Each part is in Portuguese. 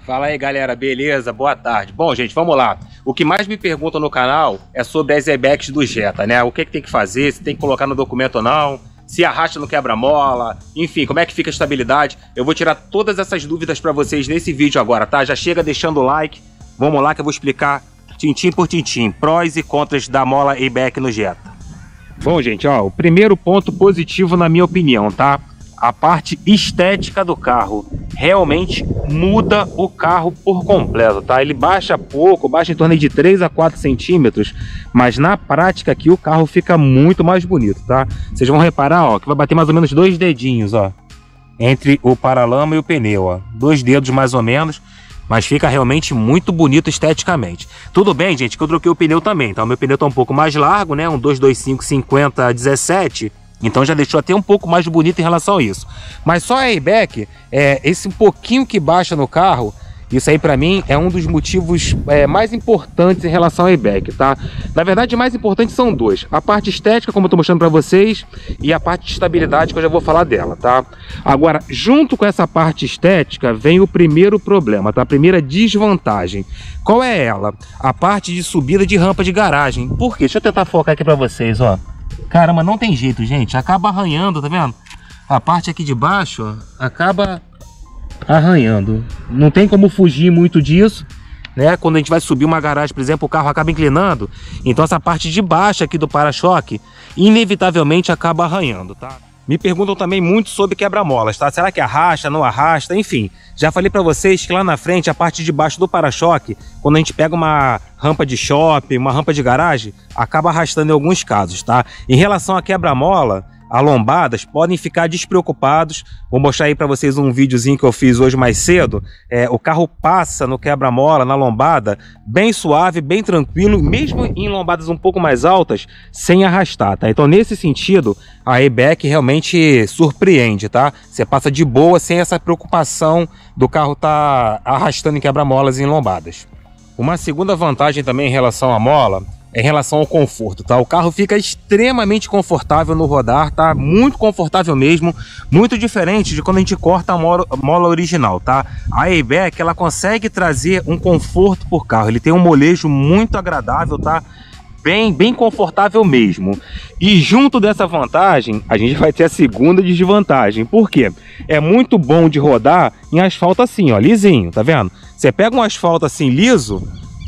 Fala aí, galera, beleza? Boa tarde. Bom, gente, vamos lá. O que mais me perguntam no canal é sobre as airbags do Jetta, né? O que tem que fazer, se tem que colocar no documento ou não, se arrasta no quebra-mola, enfim, como é que fica a estabilidade. Eu vou tirar todas essas dúvidas para vocês nesse vídeo agora, tá? Já chega deixando o like. Vamos lá que eu vou explicar tintim por tintim, prós e contras da mola airbag no Jetta. Bom, gente, ó, o primeiro ponto positivo na minha opinião, tá? A parte estética do carro realmente muda o carro por completo, tá? Ele baixa pouco, baixa em torno de 3 a 4 centímetros, mas na prática aqui o carro fica muito mais bonito, tá? Vocês vão reparar, ó, que vai bater mais ou menos 2 dedinhos, ó, entre o paralama e o pneu, ó. 2 dedos mais ou menos, mas fica realmente muito bonito esteticamente. Tudo bem, gente, que eu troquei o pneu também, tá? O meu pneu tá um pouco mais largo, né? Um 225 50/17. Então já deixou até um pouco mais bonito em relação a isso. Mas só a airbag, esse um pouquinho que baixa no carro, isso aí pra mim é um dos motivos mais importantes em relação à airbag, tá? Na verdade, mais importantes são dois. A parte estética, como eu tô mostrando pra vocês, e a parte de estabilidade, que eu já vou falar dela, tá? Agora, junto com essa parte estética, vem o primeiro problema, tá? A primeira desvantagem. Qual é ela? A parte de subida de rampa de garagem. Por quê? Deixa eu tentar focar aqui pra vocês, ó. Caramba, não tem jeito, gente. Acaba arranhando, tá vendo? A parte aqui de baixo, ó, acaba arranhando. Não tem como fugir muito disso, né? Quando a gente vai subir uma garagem, por exemplo, o carro acaba inclinando. Então essa parte de baixo aqui do para-choque, inevitavelmente acaba arranhando, tá? Me perguntam também muito sobre quebra-molas, tá? Será que arrasta, não arrasta? Enfim, já falei pra vocês que lá na frente, a parte de baixo do para-choque, quando a gente pega uma rampa de shopping, uma rampa de garagem, acaba arrastando em alguns casos, tá? Em relação a quebra-mola, a lombadas, podem ficar despreocupados. Vou mostrar aí pra vocês um videozinho que eu fiz hoje mais cedo. O carro passa no quebra-mola, na lombada, bem suave, bem tranquilo, mesmo em lombadas um pouco mais altas, sem arrastar, tá? Então, nesse sentido, a airbag realmente surpreende, tá? Você passa de boa, sem essa preocupação do carro tá arrastando em quebra-molas em lombadas. Uma segunda vantagem também em relação à mola é em relação ao conforto, tá? O carro fica extremamente confortável no rodar, tá? Muito confortável mesmo, muito diferente de quando a gente corta a mola original, tá? A airbag, ela consegue trazer um conforto por carro, ele tem um molejo muito agradável, tá? Bem confortável mesmo. E junto dessa vantagem, a gente vai ter a segunda desvantagem. Por quê? É muito bom de rodar em asfalto assim, ó, lisinho, tá vendo? Você pega um asfalto assim liso,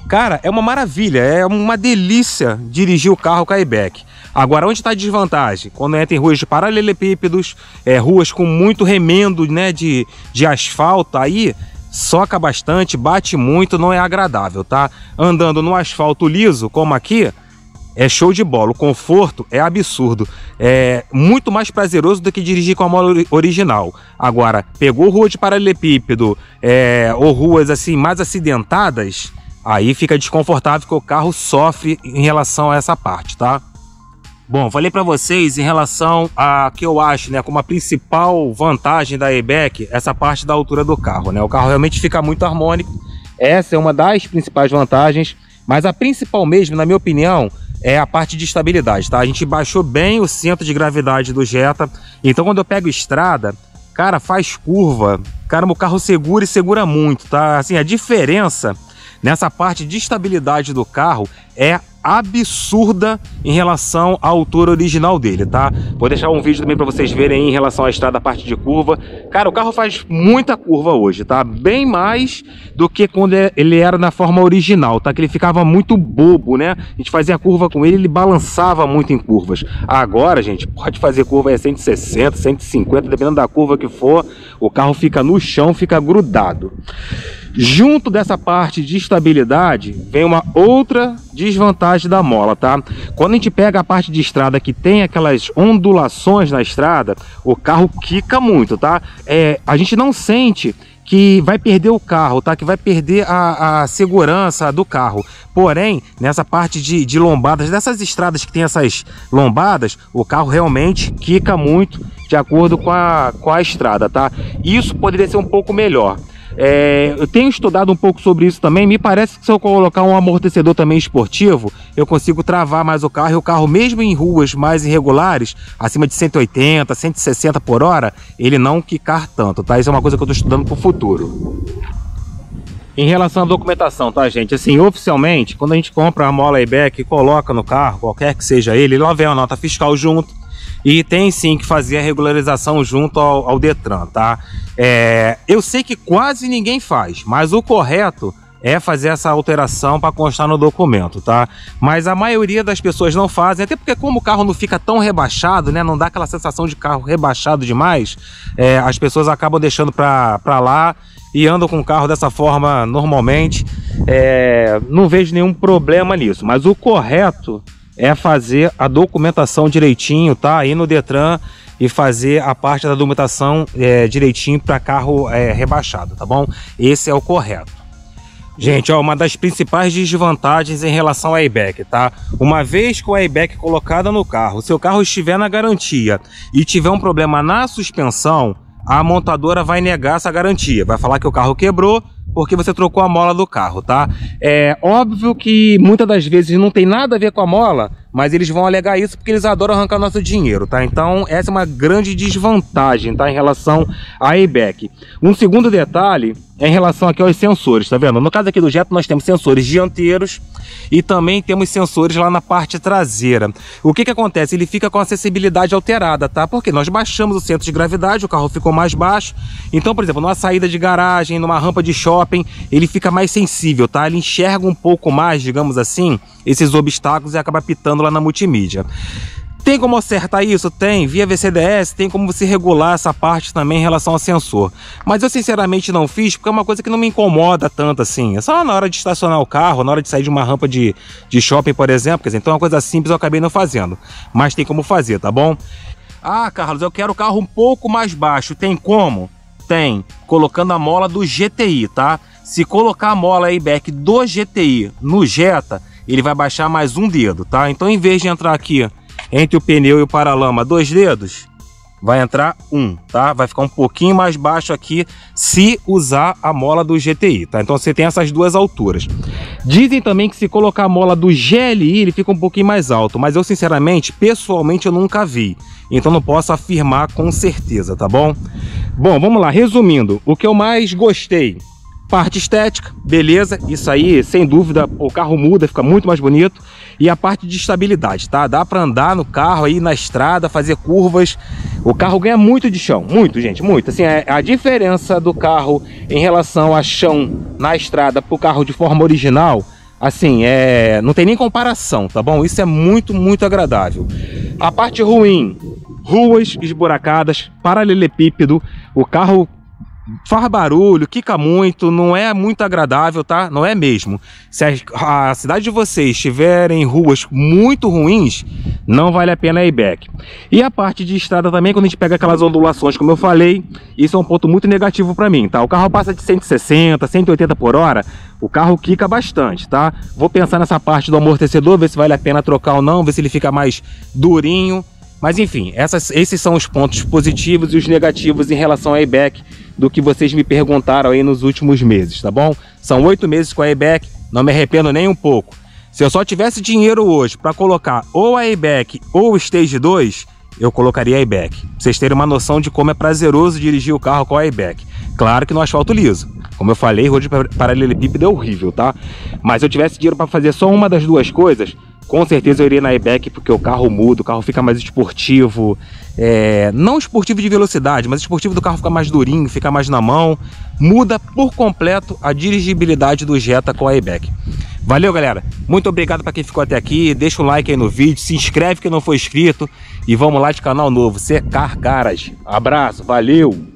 cara, é uma maravilha, é uma delícia dirigir o carro com a airbag. Agora, onde está a desvantagem? Quando entra em ruas de paralelepípedos, ruas com muito remendo, né, de asfalto, aí soca bastante, bate muito, não é agradável, tá? Andando no asfalto liso, como aqui, é show de bola. O conforto é absurdo. É muito mais prazeroso do que dirigir com a mola original. Agora, pegou rua de paralelepípedo, ou ruas assim mais acidentadas, aí fica desconfortável, que o carro sofre em relação a essa parte, tá? Bom, falei para vocês em relação a que eu acho, né, como a principal vantagem da airbag, essa parte da altura do carro, né? O carro realmente fica muito harmônico. Essa é uma das principais vantagens, mas a principal mesmo, na minha opinião, é a parte de estabilidade, tá? A gente baixou bem o centro de gravidade do Jetta, então quando eu pego estrada, cara, faz curva, cara, o carro segura e segura muito, tá? Assim, a diferença nessa parte de estabilidade do carro é absurda em relação à altura original dele, tá? Vou deixar um vídeo também para vocês verem aí em relação à estrada, a parte de curva. Cara, o carro faz muita curva hoje, tá? Bem mais do que quando ele era na forma original, tá? Que ele ficava muito bobo, né? A gente fazia curva com ele, ele balançava muito em curvas. Agora, gente, pode fazer curva a 160, 150, dependendo da curva que for, o carro fica no chão, fica grudado. Junto dessa parte de estabilidade, vem uma outra desvantagem da mola, tá? Quando a gente pega a parte de estrada que tem aquelas ondulações na estrada, o carro quica muito, tá? A gente não sente que vai perder o carro, tá? Que vai perder a segurança do carro. Porém, nessa parte de lombadas, dessas estradas que tem essas lombadas, o carro realmente quica muito de acordo com a estrada, tá? Isso poderia ser um pouco melhor. Eu tenho estudado um pouco sobre isso também. Me parece que se eu colocar um amortecedor também esportivo, eu consigo travar mais o carro, e o carro mesmo em ruas mais irregulares, acima de 180, 160 por hora, ele não quicar tanto, tá? Isso é uma coisa que eu estou estudando para o futuro. Em relação à documentação, tá, gente? Assim, oficialmente, quando a gente compra a mola ABEC e coloca no carro, qualquer que seja ele lá vem a nota fiscal junto e tem sim que fazer a regularização junto ao Detran, tá? Eu sei que quase ninguém faz, mas o correto é fazer essa alteração para constar no documento, tá? Mas a maioria das pessoas não fazem, até porque como o carro não fica tão rebaixado, né? Não dá aquela sensação de carro rebaixado demais, as pessoas acabam deixando para lá e andam com o carro dessa forma normalmente. Não vejo nenhum problema nisso, mas o correto é fazer a documentação direitinho, tá? Ir no Detran e fazer a parte da documentação direitinho para carro rebaixado, tá bom? Esse é o correto. Gente, ó, uma das principais desvantagens em relação ao ABEC, tá? Uma vez com a ABEC colocada no carro, se o carro estiver na garantia e tiver um problema na suspensão, a montadora vai negar essa garantia, vai falar que o carro quebrou porque você trocou a mola do carro, tá? É óbvio que muitas das vezes não tem nada a ver com a mola, mas eles vão alegar isso porque eles adoram arrancar nosso dinheiro, tá? Então essa é uma grande desvantagem, tá? Em relação à ABEC. Um segundo detalhe é em relação aqui aos sensores, tá vendo? No caso aqui do Jetta nós temos sensores dianteiros e também temos sensores lá na parte traseira. O que que acontece? Ele fica com a acessibilidade alterada, tá? Porque nós baixamos o centro de gravidade, o carro ficou mais baixo. Então, por exemplo, numa saída de garagem, numa rampa de shopping, ele fica mais sensível, tá? Ele enxerga um pouco mais, digamos assim, esses obstáculos e acaba pitando lá na multimídia. Tem como acertar isso? Tem. Via VCDS, tem como você regular essa parte também em relação ao sensor. Mas eu sinceramente não fiz porque é uma coisa que não me incomoda tanto assim. É só na hora de estacionar o carro, na hora de sair de uma rampa de shopping, por exemplo. Quer dizer, então é uma coisa simples, eu acabei não fazendo. Mas tem como fazer, tá bom? Ah, Carlos, eu quero o carro um pouco mais baixo. Tem como? Tem. Colocando a mola do GTI, tá? Se colocar a mola ABEC do GTI no Jetta, ele vai baixar mais um dedo, tá? Então, em vez de entrar aqui entre o pneu e o paralama 2 dedos, vai entrar um, tá? Vai ficar um pouquinho mais baixo aqui se usar a mola do GTI, tá? Então você tem essas duas alturas. Dizem também que se colocar a mola do GLI, ele fica um pouquinho mais alto, mas eu sinceramente, pessoalmente, eu nunca vi. Então não posso afirmar com certeza, tá bom? Bom, vamos lá, resumindo, o que eu mais gostei: parte estética, beleza, isso aí, sem dúvida, o carro muda, fica muito mais bonito. E a parte de estabilidade, tá? Dá para andar no carro aí na estrada, fazer curvas. O carro ganha muito de chão, muito, gente, muito. Assim, a diferença do carro em relação a chão na estrada pro carro de forma original, assim, não tem nem comparação, tá bom? Isso é muito, muito agradável. A parte ruim: ruas esburacadas, paralelepípedo, o carro faz barulho, quica muito, não é muito agradável, tá? Não é mesmo. Se a cidade de vocês estiverem em ruas muito ruins, não vale a pena a ABEC. E a parte de estrada também, quando a gente pega aquelas ondulações, como eu falei, isso é um ponto muito negativo para mim, tá? O carro passa de 160, 180 por hora, o carro quica bastante, tá? Vou pensar nessa parte do amortecedor, ver se vale a pena trocar ou não, ver se ele fica mais durinho. Mas enfim, esses são os pontos positivos e os negativos em relação à ABEC do que vocês me perguntaram aí nos últimos meses, tá bom? São 8 meses com a ABEC, não me arrependo nem um pouco. Se eu só tivesse dinheiro hoje para colocar ou a ABEC ou o Stage 2, eu colocaria a ABEC. Pra vocês terem uma noção de como é prazeroso dirigir o carro com a ABEC. Claro que no asfalto liso. Como eu falei, rua de paralelepípedo é horrível, tá? Mas se eu tivesse dinheiro para fazer só uma das duas coisas, com certeza eu iria na ABEC, porque o carro muda, o carro fica mais esportivo. Não esportivo de velocidade, mas esportivo do carro fica mais durinho, fica mais na mão. Muda por completo a dirigibilidade do Jetta com a ABEC. Valeu, galera. Muito obrigado para quem ficou até aqui. Deixa um like aí no vídeo, se inscreve quem não for inscrito. E vamos lá de canal novo, Car Garage. Abraço, valeu!